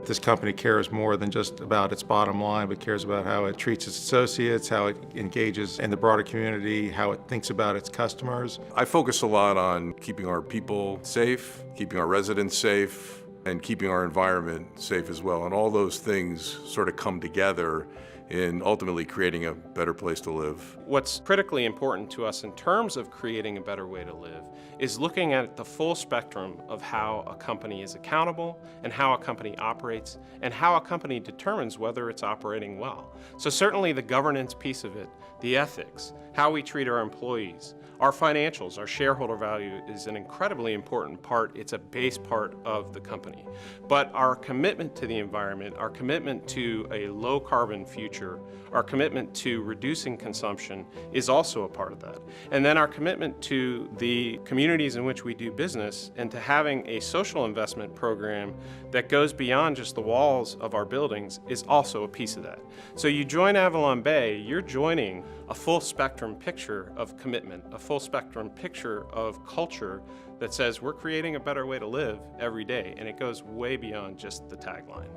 this company cares more than just about its bottom line, but cares about how it treats its associates, how it engages in the broader community, how it thinks about its customers. I focus a lot on keeping our people safe, keeping our residents safe, and keeping our environment safe as well. And all those things sort of come together in ultimately creating a better place to live. What's critically important to us in terms of creating a better way to live is looking at the full spectrum of how a company is accountable and how a company operates and how a company determines whether it's operating well. So certainly the governance piece of it, the ethics, how we treat our employees, our financials, our shareholder value is an incredibly important part. It's a base part of the company. But our commitment to the environment, our commitment to a low carbon future, our commitment to reducing consumption is also a part of that. And then our commitment to the communities in which we do business and to having a social investment program that goes beyond just the walls of our buildings is also a piece of that. So you join AvalonBay, you're joining a full spectrum picture of commitment, a full spectrum picture of culture that says we're creating a better way to live every day, and it goes way beyond just the tagline.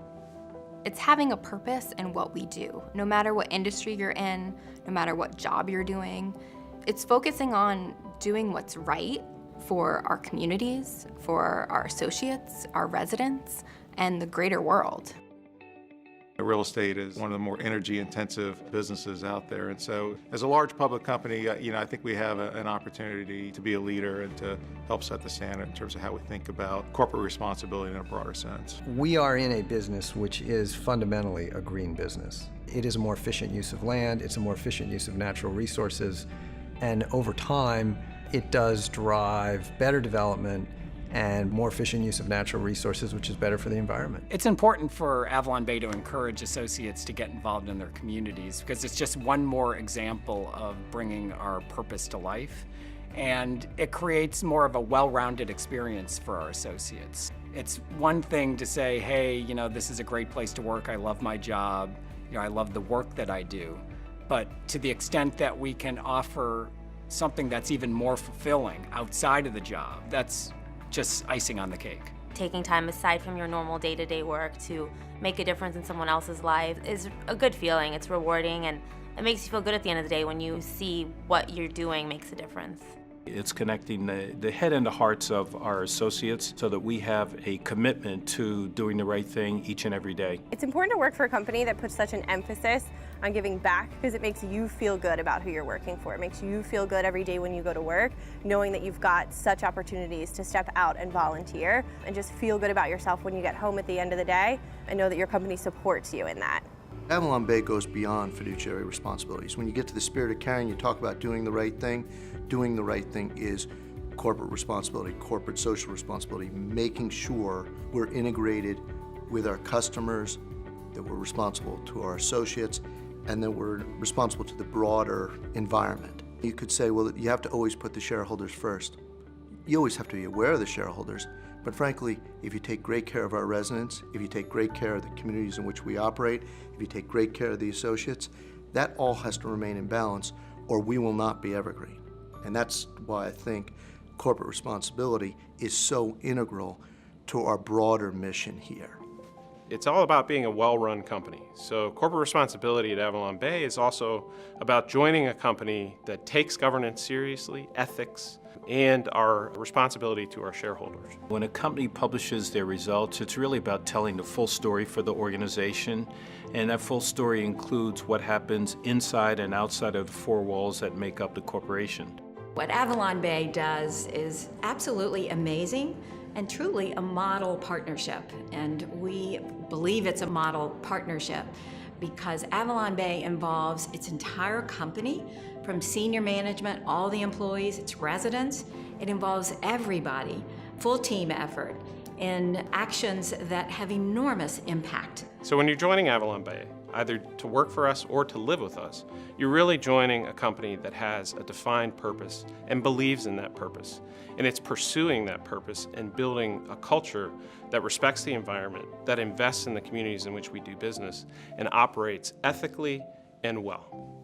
It's having a purpose in what we do, no matter what industry you're in, no matter what job you're doing. It's focusing on doing what's right for our communities, for our associates, our residents, and the greater world. Real estate is one of the more energy-intensive businesses out there, and so as a large public company, I think we have an opportunity to be a leader and to help set the standard in terms of how we think about corporate responsibility in a broader sense. We are in a business which is fundamentally a green business. It is a more efficient use of land, it's a more efficient use of natural resources, and over time, it does drive better development and more efficient use of natural resources, which is better for the environment. It's important for AvalonBay to encourage associates to get involved in their communities because it's just one more example of bringing our purpose to life, and it creates more of a well-rounded experience for our associates. It's one thing to say, hey, this is a great place to work, I love my job, I love the work that I do, but to the extent that we can offer something that's even more fulfilling outside of the job, that's just icing on the cake. Taking time aside from your normal day-to-day work to make a difference in someone else's life is a good feeling. It's rewarding, and it makes you feel good at the end of the day when you see what you're doing makes a difference. It's connecting the head and the hearts of our associates so that we have a commitment to doing the right thing each and every day. It's important to work for a company that puts such an emphasis on giving back because it makes you feel good about who you're working for. It makes you feel good every day when you go to work, knowing that you've got such opportunities to step out and volunteer and just feel good about yourself when you get home at the end of the day and know that your company supports you in that. AvalonBay goes beyond fiduciary responsibilities. When you get to the spirit of caring, you talk about doing the right thing. Doing the right thing is corporate responsibility, corporate social responsibility, making sure we're integrated with our customers, that we're responsible to our associates, and that we're responsible to the broader environment. You could say, well, you have to always put the shareholders first. You always have to be aware of the shareholders, but frankly, if you take great care of our residents, if you take great care of the communities in which we operate, if you take great care of the associates, that all has to remain in balance or we will not be evergreen. And that's why I think corporate responsibility is so integral to our broader mission here. It's all about being a well-run company. So corporate responsibility at AvalonBay is also about joining a company that takes governance seriously, ethics, and our responsibility to our shareholders. When a company publishes their results, it's really about telling the full story for the organization, and that full story includes what happens inside and outside of the four walls that make up the corporation. What AvalonBay does is absolutely amazing and truly a model partnership, and we believe it's a model partnership because AvalonBay involves its entire company, from senior management, all the employees, its residents. It involves everybody, full team effort in actions that have enormous impact. So when you're joining AvalonBay, either to work for us or to live with us, you're really joining a company that has a defined purpose and believes in that purpose. And it's pursuing that purpose and building a culture that respects the environment, that invests in the communities in which we do business, and operates ethically and well.